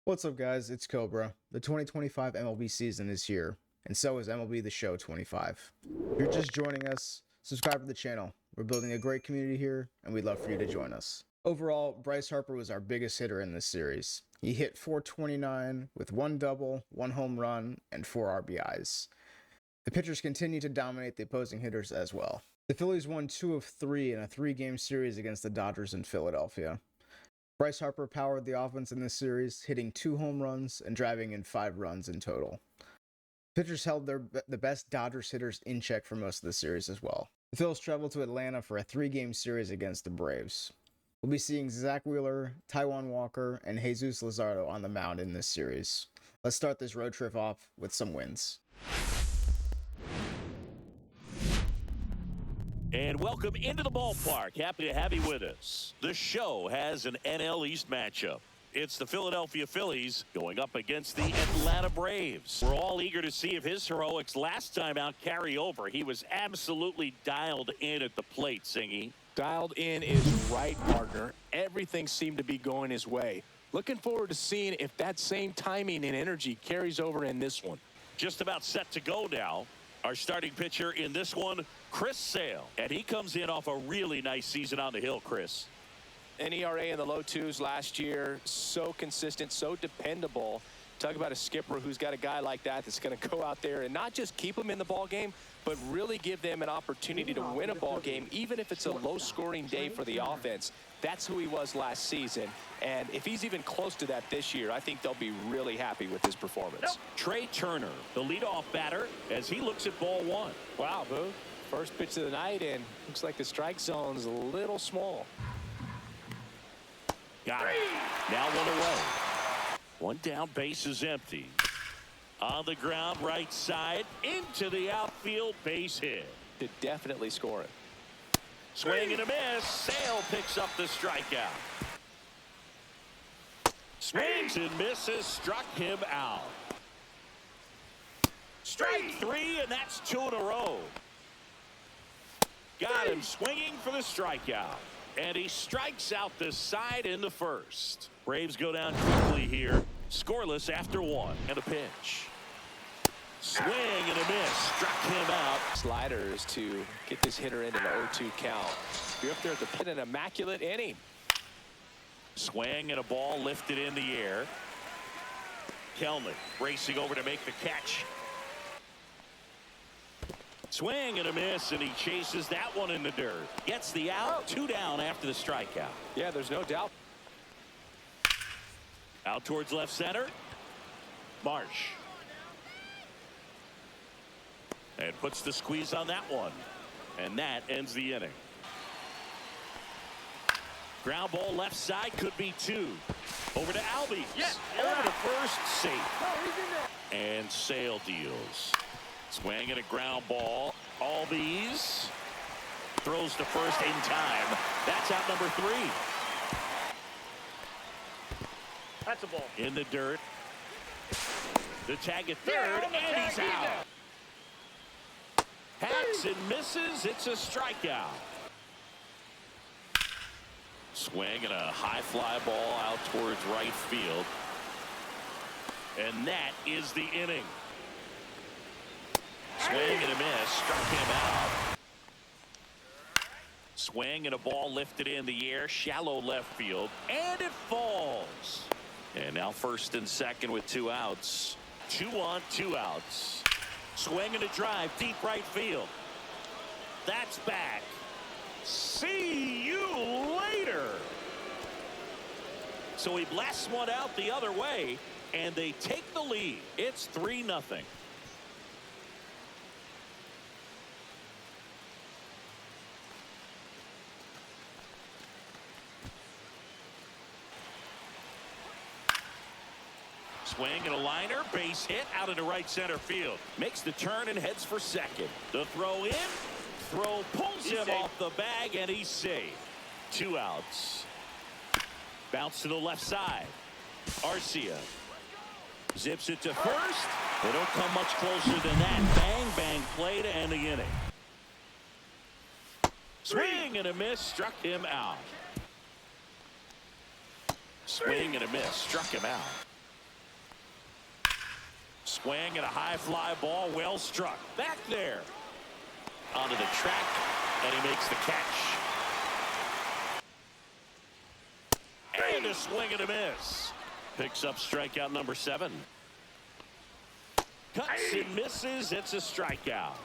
What's up, guys? It's Cobra. The 2025 MLB season is here, and so is MLB The Show 25. If you're just joining us, subscribe to the channel. We're building a great community here, and we'd love for you to join us. Overall, Bryce Harper was our biggest hitter in this series. He hit .429 with 1 double, 1 home run, and 4 RBIs. The pitchers continue to dominate the opposing hitters as well. The Phillies won 2 of 3 in a 3-game series against the Dodgers in Philadelphia. Bryce Harper powered the offense in this series, hitting 2 home runs and driving in 5 runs in total. Pitchers held the best Dodgers hitters in check for most of the series as well. The Phillies traveled to Atlanta for a 3-game series against the Braves. We'll be seeing Zach Wheeler, Taijuan Walker, and Jesus Luzardo on the mound in this series. Let's start this road trip off with some wins. And welcome into the ballpark. Happy to have you with us. The show has an NL East matchup. It's the Philadelphia Phillies going up against the Atlanta Braves. We're all eager to see if his heroics last time out carry over. He was absolutely dialed in at the plate, Singy. Dialed in is right, partner. Everything seemed to be going his way. Looking forward to seeing if that same timing and energy carries over in this one. Just about set to go now. Our starting pitcher in this one, Chris Sale. And he comes in off a really nice season on the hill, Chris. An ERA in the low 2s last year. So consistent, so dependable. Talk about a skipper who's got a guy like that that's going to go out there and not just keep them in the ball game, but really give them an opportunity to win a ball game, even if it's a low-scoring day for the offense. That's who he was last season. And if he's even close to that this year, I think they'll be really happy with his performance. Trey Turner, the leadoff batter, as he looks at ball 1. Wow, Boo. First pitch of the night, and looks like the strike zone's a little small. Got it. Now 1 away. 1 down, base is empty. On the ground, right side, into the outfield, base hit. To definitely score it. Swing and a miss. Sale picks up the strikeout. Swings and misses, struck him out. Strike 3, and that's 2 in a row. Got him swinging for the strikeout. And he strikes out the side in the first. Braves go down quickly here. Scoreless after 1 and a pitch. Swing and a miss. Struck him out. Sliders to get this hitter into the 0-2 count. You're up there at the pin, an immaculate inning. Swing and a ball lifted in the air. Kelnick racing over to make the catch. Swing and a miss, and he chases that one in the dirt. Gets the out. 2 down after the strikeout. Yeah, there's no doubt. Out towards left center. Marsh. And puts the squeeze on that one. And that ends the inning. Ground ball left side, could be 2. Over to Albies. Over to first, safe. And Sale deals. Swing and a ground ball. Albies throws to first in time. That's out number 3. That's a ball. In the dirt. The tag at third, and he's out. Hacks and misses. It's a strikeout. Swing and a high fly ball out towards right field. And that is the inning. Swing and a miss. Struck him out. Swing and a ball lifted in the air. Shallow left field. And it falls. And now first and second with 2 outs. 2 on, 2 outs. Swing and a drive. Deep right field. That's back. See you later. So he blasts one out the other way, and they take the lead. It's 3-0. Swing and a liner, base hit out into right center field. Makes the turn and heads for second. The throw in, throw pulls him off the bag, and he's safe. 2 outs. Bounce to the left side. Arcia zips it to first. They don't come much closer than that. Bang, bang play to end the inning. Swing and a miss, struck him out. Swing and a miss, struck him out. swing and a high fly ball, well struck. Back there. Onto the track, and he makes the catch. And a swing and a miss. Picks up strikeout number 7. Cuts and misses. It's a strikeout.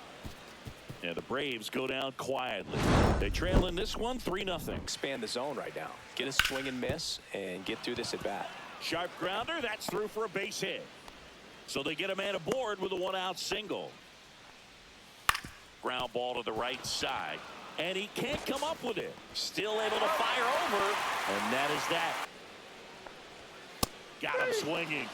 And the Braves go down quietly. They trail in this one 3-0. Expand the zone right now. Get a swing and miss and get through this at bat. Sharp grounder. That's through for a base hit. So they get a man aboard with a 1-out single. Ground ball to the right side. And he can't come up with it. Still able to fire over. And that is that. Got him swinging.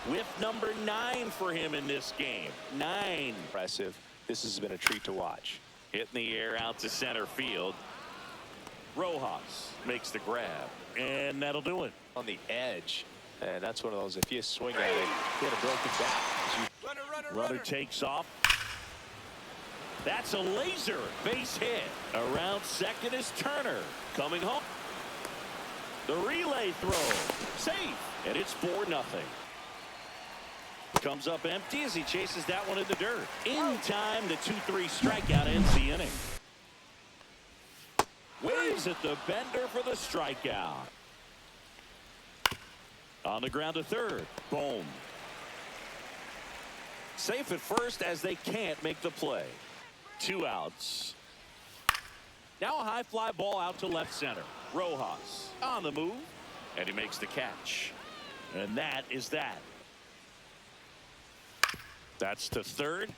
Whiff number 9 for him in this game. 9. Impressive. This has been a treat to watch. Hit in the air out to center field. Rojas makes the grab. And that'll do it. On the edge. And that's one of those, if you swing at it, you get a broken back. Runner takes off. That's a laser base hit. Around second is Turner. Coming home. The relay throw. Safe. And it's 4-0. Comes up empty as he chases that one in the dirt. In time, the 2-3 strikeout ends the inning. Waves at the bender for the strikeout. On the ground to third. Boom. Safe at first as they can't make the play. 2 outs. Now a high fly ball out to left center. Rojas on the move. And he makes the catch. And that is that. That's to third.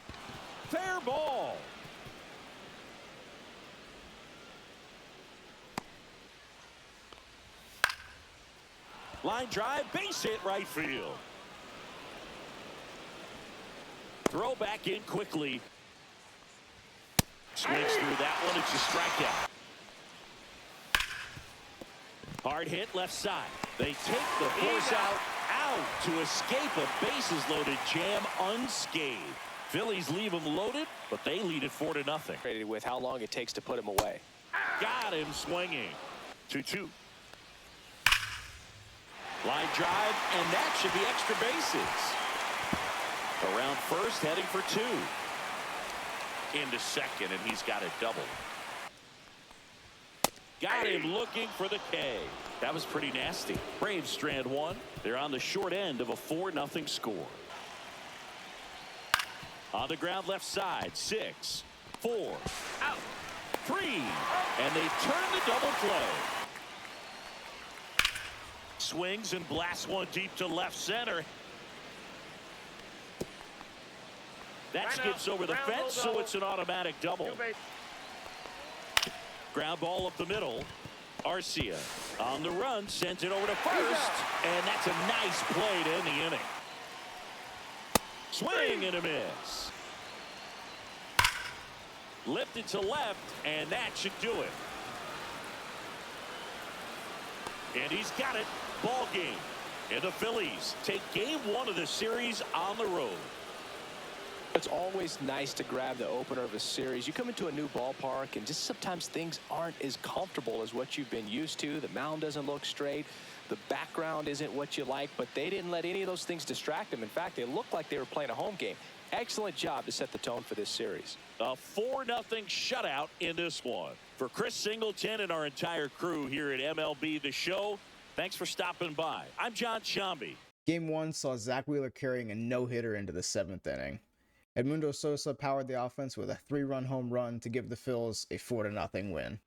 Fair ball. Line drive, base hit right field. Throw back in quickly. Swings through that one. It's a strikeout. Hard hit left side. They take the force out to escape a bases loaded jam unscathed. Phillies leave them loaded, but they lead it 4-0. With how long it takes to put him away. Got him swinging. 2-2. Line drive, and that should be extra bases. Around first, heading for 2. Into second, and he's got it double. Got him looking for the K. That was pretty nasty. Braves strand 1. They're on the short end of a 4-0 score. On the ground left side. 6, 4, out, 3. And they turn the double play. Swings and blasts one deep to left center. That skips over the fence, so it's an automatic double. Ground ball up the middle. Arcia on the run, sends it over to first, and that's a nice play to end the inning. Swing and a miss. Lifted to left, and that should do it. And he's got it. Ball game. And the Phillies take game 1 of the series on the road. It's always nice to grab the opener of a series. You come into a new ballpark, and just sometimes things aren't as comfortable as what you've been used to. The mound doesn't look straight. The background isn't what you like, but they didn't let any of those things distract them. In fact, they looked like they were playing a home game. Excellent job to set the tone for this series. A 4-0 shutout in this one. For Chris Singleton and our entire crew here at MLB The Show, thanks for stopping by. I'm John Shambi. Game 1 saw Zach Wheeler carrying a no-hitter into the 7th inning. Edmundo Sosa powered the offense with a 3-run home run to give the Phils a 4-0 win.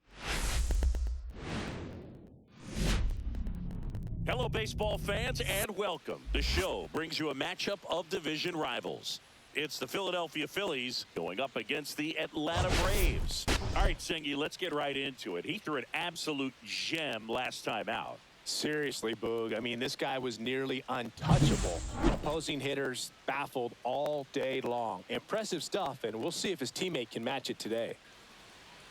Hello, baseball fans, and welcome. The show brings you a matchup of division rivals. It's the Philadelphia Phillies going up against the Atlanta Braves. All right, Singy, let's get right into it. He threw an absolute gem last time out. Seriously, Boog. I mean, this guy was nearly untouchable. Opposing hitters baffled all day long. Impressive stuff, and we'll see if his teammate can match it today.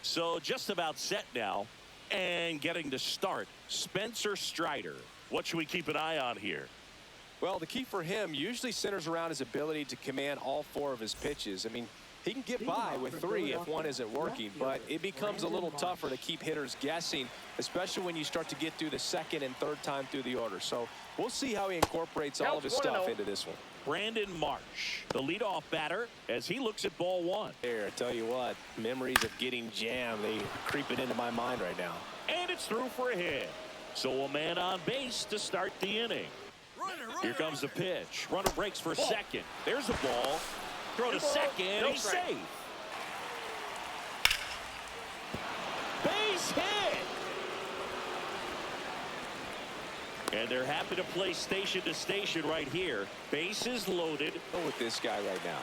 So just about set now, and getting to start, Spencer Strider. What should we keep an eye on here? Well, the key for him usually centers around his ability to command all 4 of his pitches. I mean, He can get by with 3 if one isn't working, but it becomes a little tougher to keep hitters guessing, especially when you start to get through the second and third time through the order. So we'll see how he incorporates all of his stuff into this one. Brandon Marsh, the leadoff batter, as he looks at ball 1. There, I tell you what, memories of getting jammed, they creeping into my mind right now. And it's through for a hit. So a man on base to start the inning. Here comes the pitch. Runner breaks for second. There's a ball. Throw to second. He's safe. Base hit. And they're happy to play station to station right here. Bases loaded. Go with this guy right now.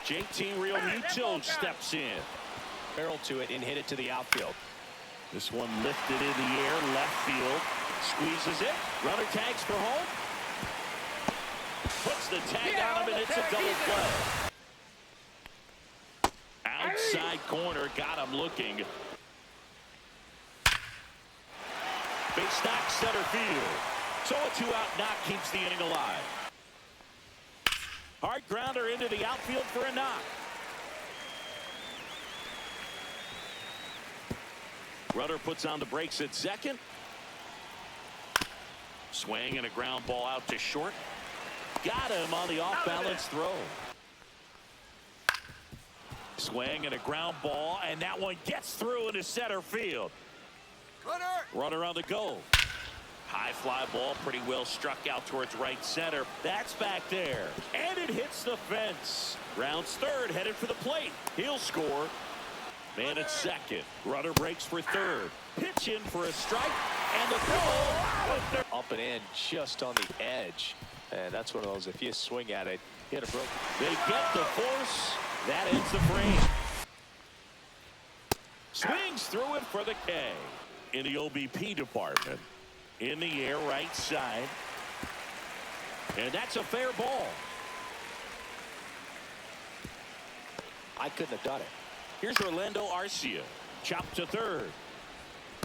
JT Realmuto steps in. Barrel to it and hit it to the outfield. This one lifted in the air, left field. Squeezes it. Runner tags for home. Puts the tag on him, and it's a double play. Outside corner, got him looking. Base knock center field. So a 2-out knock keeps the inning alive. Hard grounder into the outfield for a knock. Rudder puts on the brakes at second. Swing and a ground ball out to short. Got him on the off-balance throw. Swing and a ground ball, and that one gets through into center field. Runner on the go. High fly ball, pretty well struck out towards right center. That's back there, and it hits the fence. Rounds third, headed for the plate. He'll score. Man at second. Runner breaks for third. Pitch in for a strike, and the throw. Up and in just on the edge. And that's one of those, if you swing at it, hit a broke. They get the force. That ends the frame. Swings through it for the K. In the OBP department. In the air, right side. And that's a fair ball. I couldn't have done it. Here's Orlando Arcia. Chopped to third.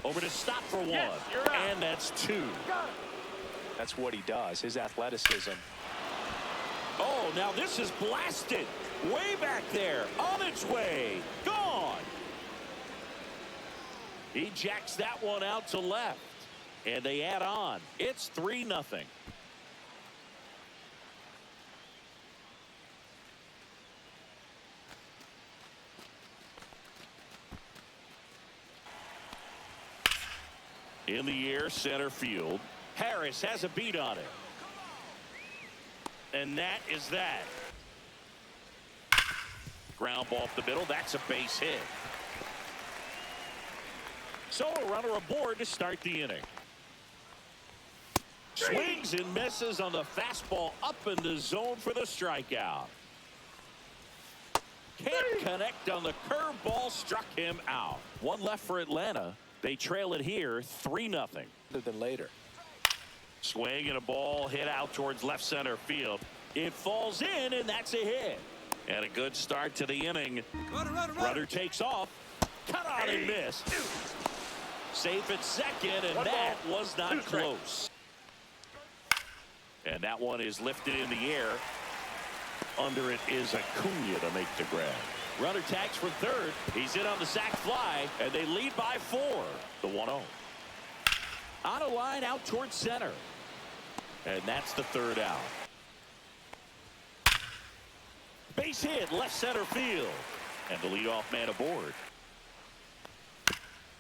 Over to stop for one. Yes, you're out. And that's 2. That's what he does, his athleticism. Oh, now this is blasted. Way back there. On its way. Gone. He jacks that one out to left. And they add on. It's 3-0. In the air, center field. Harris has a beat on it. And that is that. Ground ball up the middle. That's a base hit. So a runner aboard to start the inning. Swings and misses on the fastball up in the zone for the strikeout. Can't connect on the curveball, struck him out. One left for Atlanta. They trail it here 3-0. Other than later. Swing and a ball hit out towards left center field. It falls in, and that's a hit. And a good start to the inning. Runner takes off. Cut on and missed. Safe at second, and that was not close. And that one is lifted in the air. Under it is Acuna to make the grab. Runner tags for third. He's in on the sac fly, and they lead by 4. The 1-0. On a line out towards center. And that's the third out. Base hit, left center field. And the leadoff man aboard.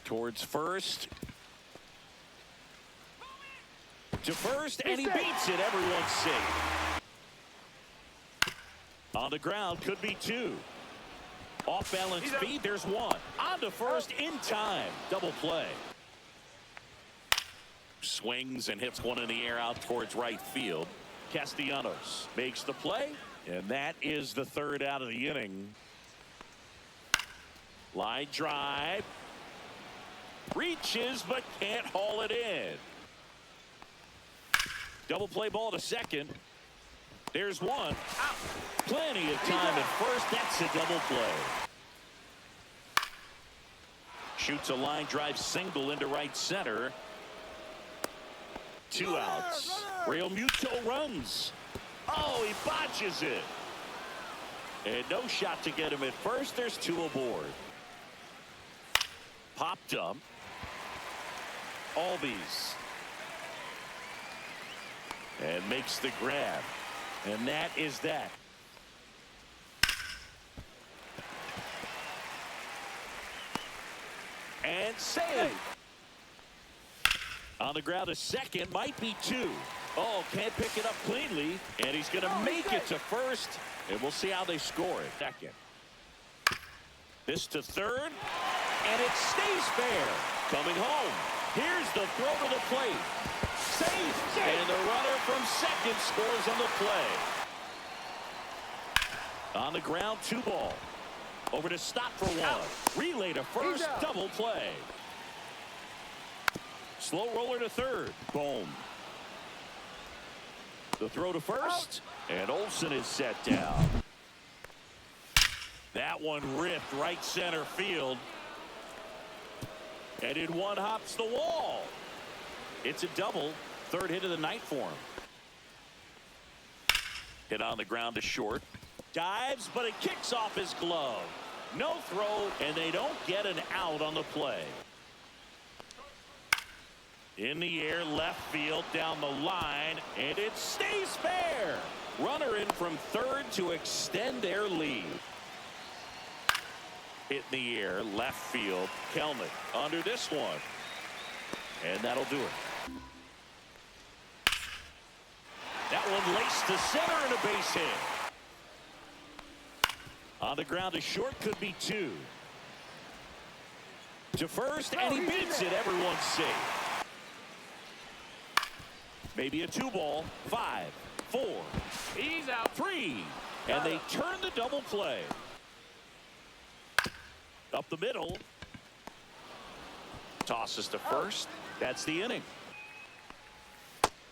Towards first. To first, and he beats it. Everyone's safe. On the ground, could be 2. Off balance feed, there's 1. On to first in time. Double play. Swings and hits one in the air out towards right field. Castellanos makes the play, and that is the third out of the inning. Line drive. Reaches, but can't haul it in. Double play ball to second. There's 1. Plenty of time at first. That's a double play. Shoots a line drive single into right center. 2 outs. Realmuto runs. Oh, he botches it. And no shot to get him at first. There's 2 aboard. Popped up. Albies. And makes the grab. And that is that. And save. On the ground, a second. Might be 2. Oh, can't pick it up cleanly. And he's going to make it to first. And we'll see how they score it. Second. This to third. And it stays fair. Coming home. Here's the throw to the plate. Safe. And the runner from second scores on the play. On the ground, 2 ball. Over to stop for 1. Relay to first. Double play. Slow roller to third. Boom. The throw to first. And Olsen is set down. That one ripped right center field. And in one hops the wall. It's a double. 3rd hit of the night for him. Hit on the ground to short. Dives, but it kicks off his glove. No throw, and they don't get an out on the play. In the air, left field, down the line, and it stays fair. Runner in from third to extend their lead. Hit in the air, left field. Kelnick under this one. And that'll do it. That one laced to center and a base hit. On the ground to short, could be 2. To first, and he beats it. Everyone's safe. Maybe a 2 ball. 5, 4. He's out. 3. And they turn the double play. Up the middle. Tosses to first. That's the inning.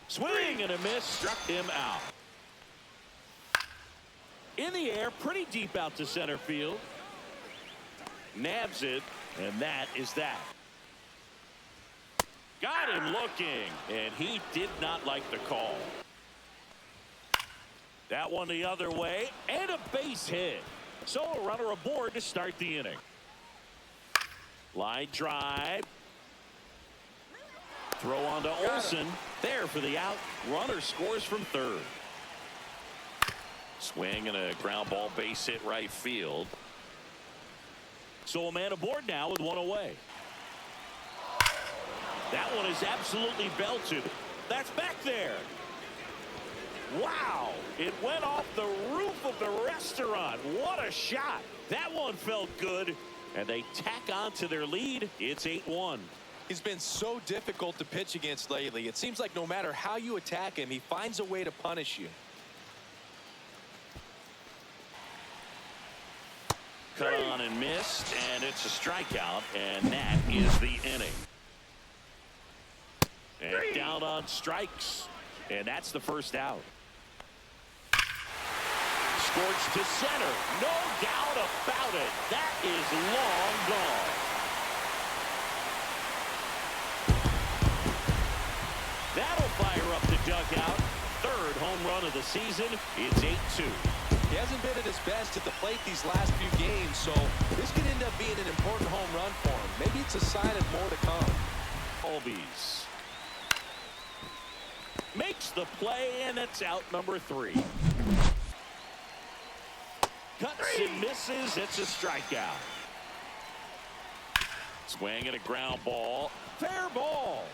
Swing and a miss. Struck him out. In the air, pretty deep out to center field. Nabs it, and that is that. Got him looking, and he did not like the call. That one the other way, and a base hit. So a runner aboard to start the inning. Line drive. Throw on to Olsen. There for the out. Runner scores from third. Swing and a ground ball base hit right field. So a man aboard now with 1 away. That one is absolutely belted. That's back there. Wow. It went off the roof of the restaurant. What a shot. That one felt good. And they tack on to their lead. It's 8-1. He's been so difficult to pitch against lately. It seems like no matter how you attack him, he finds a way to punish you. Cut on and missed, and it's a strikeout, and that is the inning. And down on strikes, and that's the first out. Scorched to center, no doubt about it. That is long gone. That'll fire up the dugout. 3rd home run of the season. It's 8-2. He hasn't been at his best at the plate these last few games, so this could end up being an important home run for him. Maybe it's a sign of more to come. Albies makes the play, and it's out number 3. Cuts and misses. It's a strikeout. Swing and a ground ball. Fair ball.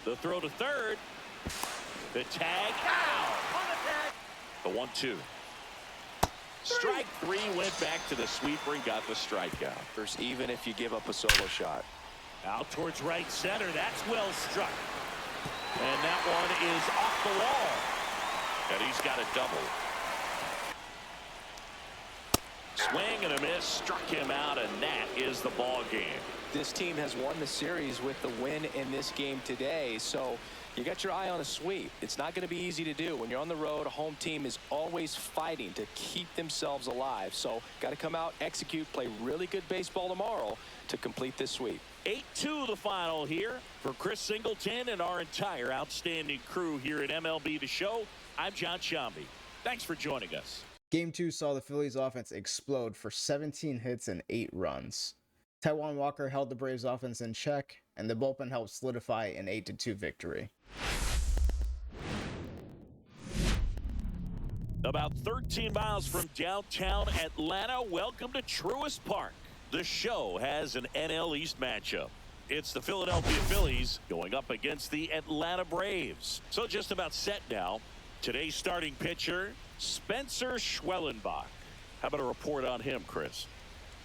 The throw to third. The tag out. The 1-2. Strike 3 went back to the sweeper and got the strikeout. First, even if you give up a solo shot. Out towards right center. That's well struck. And that one is off the wall. And he's got a double. Swing and a miss. Struck him out, and that is the ball game. This team has won the series with the win in this game today, so you got your eye on a sweep. It's not going to be easy to do. When you're on the road, a home team is always fighting to keep themselves alive. So got to come out, execute, play really good baseball tomorrow to complete this sweep. 8-2 the final here. For Chris Singleton and our entire outstanding crew here at MLB The Show, I'm John Shambi. Thanks for joining us. Game 2 saw the Phillies offense explode for 17 hits and 8 runs. Taijuan Walker held the Braves offense in check, and the bullpen helped solidify an 8-2 victory. About 13 miles from downtown Atlanta, welcome to Truist Park. The show has an NL East matchup. It's the Philadelphia Phillies going up against the Atlanta Braves. So just about set now. Today's starting pitcher, Spencer Schwellenbach. How about a report on him, Chris?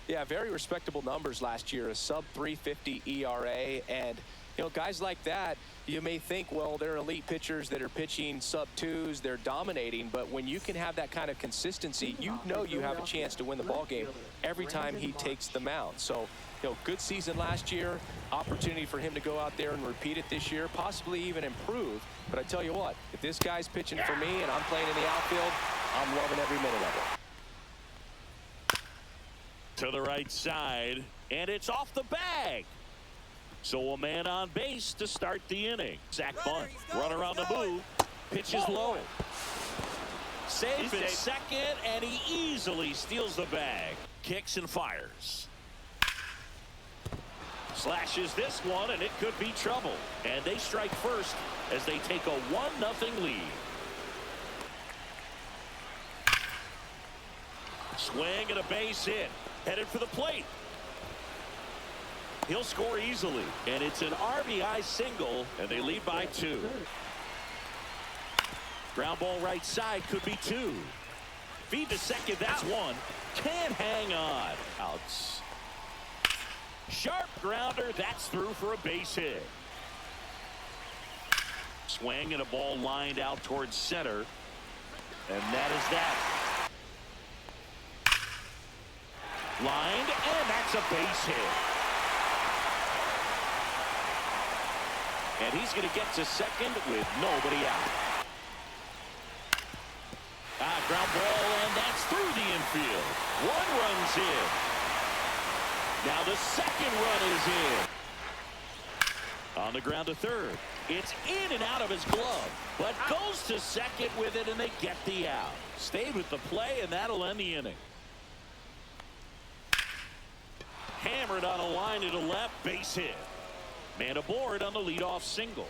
Yeah, very respectable numbers last year, a sub-350 ERA, and guys like that, you may think, well, they're elite pitchers that are pitching sub-2s, they're dominating, but when you can have that kind of consistency, you have a chance to win the ball game every time he takes the mound. So, good season last year, opportunity for him to go out there and repeat it this year, possibly even improve. But I tell you what, if this guy's pitching for me and I'm playing in the outfield, I'm loving every minute of it. To the right side, and it's off the bag. So a man on base to start the inning. Zach Bunt, runner on the move, pitches low. Safe at second, and he easily steals the bag. Kicks and fires. Slashes this one, and it could be trouble. And they strike first as they take a 1-0 lead. Swing and a base hit. Headed for the plate. He'll score easily, and it's an RBI single, and they lead by 2. Ground ball right side, could be 2. Feed to second, that's 1. Can't hang on. Outs. Sharp grounder, that's through for a base hit. Swing and a ball lined out towards center, and that is that. Lined, and that's a base hit. And he's going to get to second with nobody out. Ground ball, and that's through the infield. 1 run's in. Now the second run is in. On the ground to third. It's in and out of his glove, but goes to second with it, and they get the out. Stayed with the play, and that'll end the inning. Hammered on a line to the left, base hit. Man aboard on the leadoff single.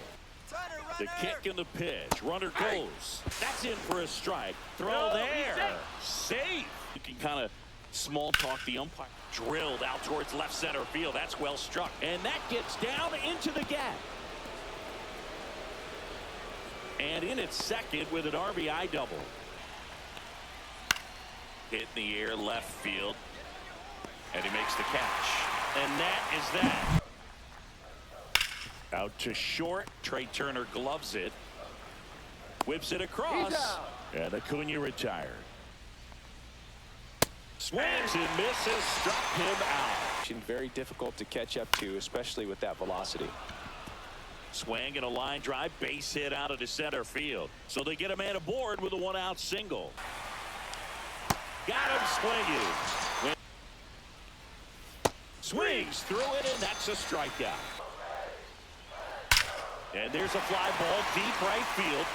The kick and the pitch. Runner goes. That's in for a strike. Throw there. Safe. You can kind of small talk the umpire. Drilled out towards left center field. That's well struck. And that gets down into the gap. And in at second with an RBI double. Hit in the air left field. And he makes the catch. And that is that. Out to short. Trey Turner gloves it. Whips it across. And Acuna retired. Swings and misses. Struck him out. Very difficult to catch up to, especially with that velocity. Swing and a line drive. Base hit out of the center field. So they get a man aboard with a 1-out single. Got him swinging. Swings through it, and that's a strikeout. And there's a fly ball deep right field.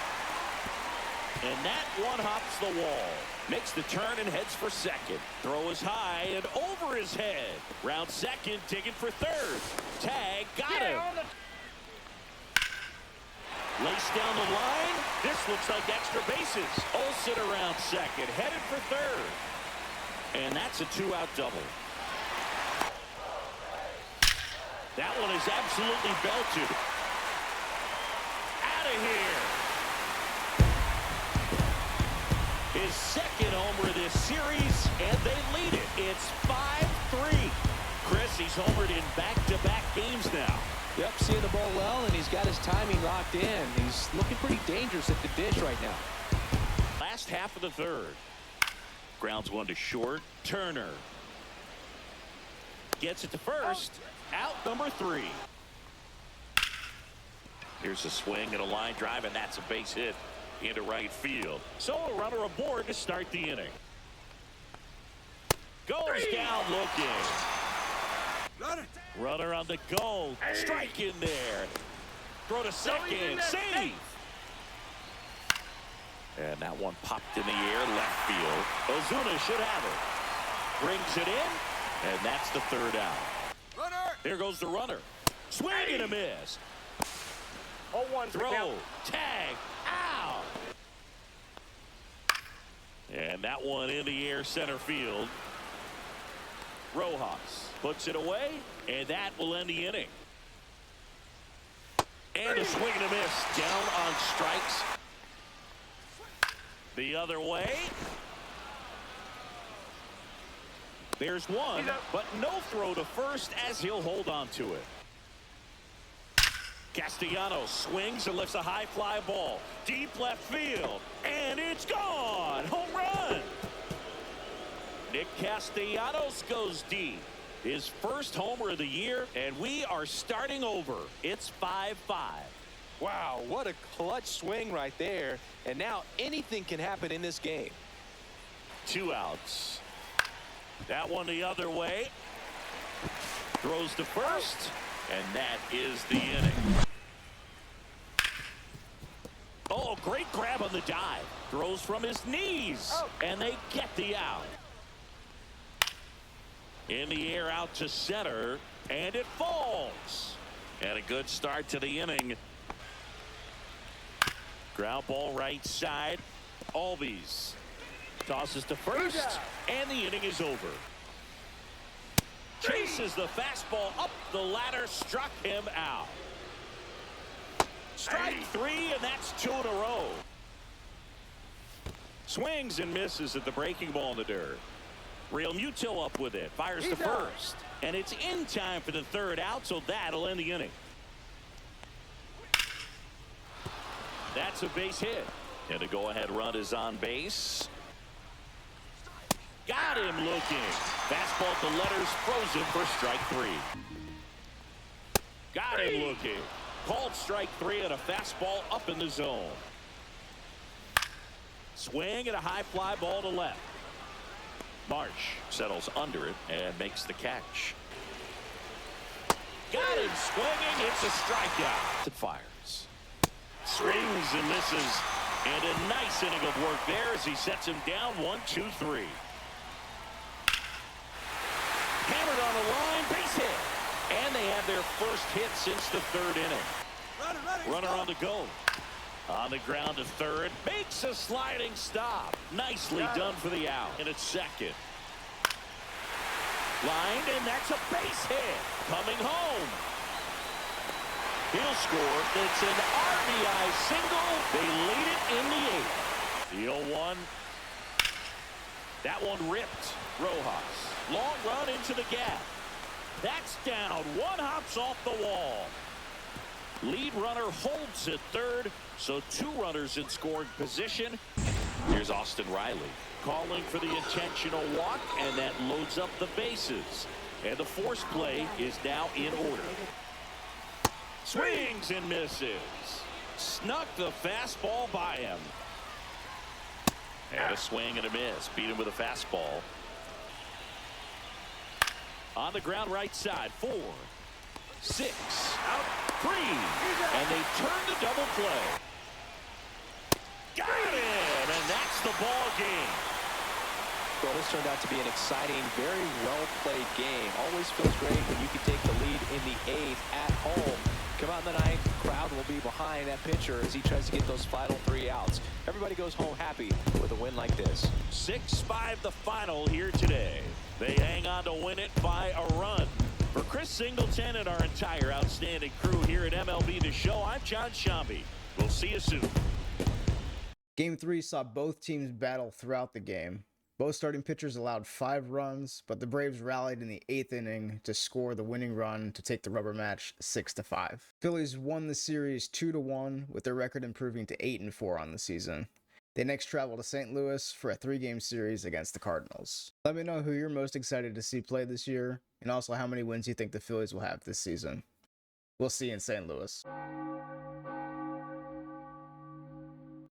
And that one hops the wall. Makes the turn and heads for second. Throw is high and over his head. Round second, digging for third. Tag, got him. Lace down the line. This looks like extra bases. Olsen around second, headed for third. And that's a 2-out double. That one is absolutely belted. Out of here. His second homer this series, and they lead it. It's 5-3. Chris, he's homered in back-to-back games now. Yep, seeing the ball well, and he's got his timing locked in. He's looking pretty dangerous at the dish right now. Last half of the third. Grounds one to short. Turner gets it to first. Out number 3. Here's a swing and a line drive, and that's a base hit into right field. So a runner aboard to start the inning. Goes down looking. Runner on the go. Strike in there. Throw to second. Save. And that one popped in the air, left field. Ozuna should have it. Brings it in, and that's the third out. Runner. There goes the runner. Swing and a miss. 0-1 Throw, tag, out. And that one in the air, center field. Rojas puts it away, and that will end the inning. And a swing and a miss, down on strikes. The other way. There's one, but no throw to first as he'll hold on to it. Castellanos swings and lifts a high fly ball. Deep left field. And it's gone. Home run. Nick Castellanos goes deep. His first homer of the year, and we are starting over. It's 5-5. Wow, what a clutch swing right there. And now anything can happen in this game. 2 outs. That one the other way. Throws to first, and that is the inning. Oh, great grab on the dive. Throws from his knees, and they get the out. In the air out to center, and it falls. And a good start to the inning. Ground ball right side. Albies tosses to first, and the inning is over. Chases the fastball up the ladder, struck him out. Strike 3, and that's 2 in a row. Swings and misses at the breaking ball in the dirt. Real Muto up with it, fires to first, and it's in time for the third out, so that'll end the inning. That's a base hit, and a go-ahead run is on base. Got him looking. Fastball at the letters, frozen for strike 3. Got him looking. Called strike 3 and a fastball up in the zone. Swing and a high fly ball to left. Marsh settles under it and makes the catch. Got him swinging. It's a strikeout. It fires. Swings and misses. And a nice inning of work there as he sets him down 1-2-3. Hammered on the line, base hit. And they have their first hit since the third inning. Runner on the go. On the ground to third. Makes a sliding stop. Nicely done for the out. And it's second. Lined, and that's a base hit. Coming home. He'll score. It's an RBI single. They lead it in the 8th. The 0-1. That one ripped. Rojas. Long run into the gap. That's down. One hops off the wall. Lead runner holds at third, so 2 runners in scoring position. Here's Austin Riley calling for the intentional walk, and that loads up the bases. And the force play is now in order. Swings and misses. Snuck the fastball by him. And a swing and a miss. Beat him with a fastball. On the ground right side. 4, 6, out 3. And they turn the double play. Got it! And that's the ball game. Well, this turned out to be an exciting, very well-played game. Always feels great when you can take the lead in the 8th at home. Come out in the 9th, crowd will be behind that pitcher as he tries to get those final 3 outs. Everybody goes home happy with a win like this. 6-5 the final here today. They hang on to win it by a run. For Chris Singleton and our entire outstanding crew here at MLB The Show, I'm John Shambi. We'll see you soon. Game 3 saw both teams battle throughout the game. Both starting pitchers allowed 5 runs, but the Braves rallied in the 8th inning to score the winning run to take the rubber match 6-5. Phillies won the series 2-1, with their record improving to 8-4 on the season. They next travel to St. Louis for a 3-game series against the Cardinals. Let me know who you're most excited to see play this year, and also how many wins you think the Phillies will have this season. We'll see you in St. Louis.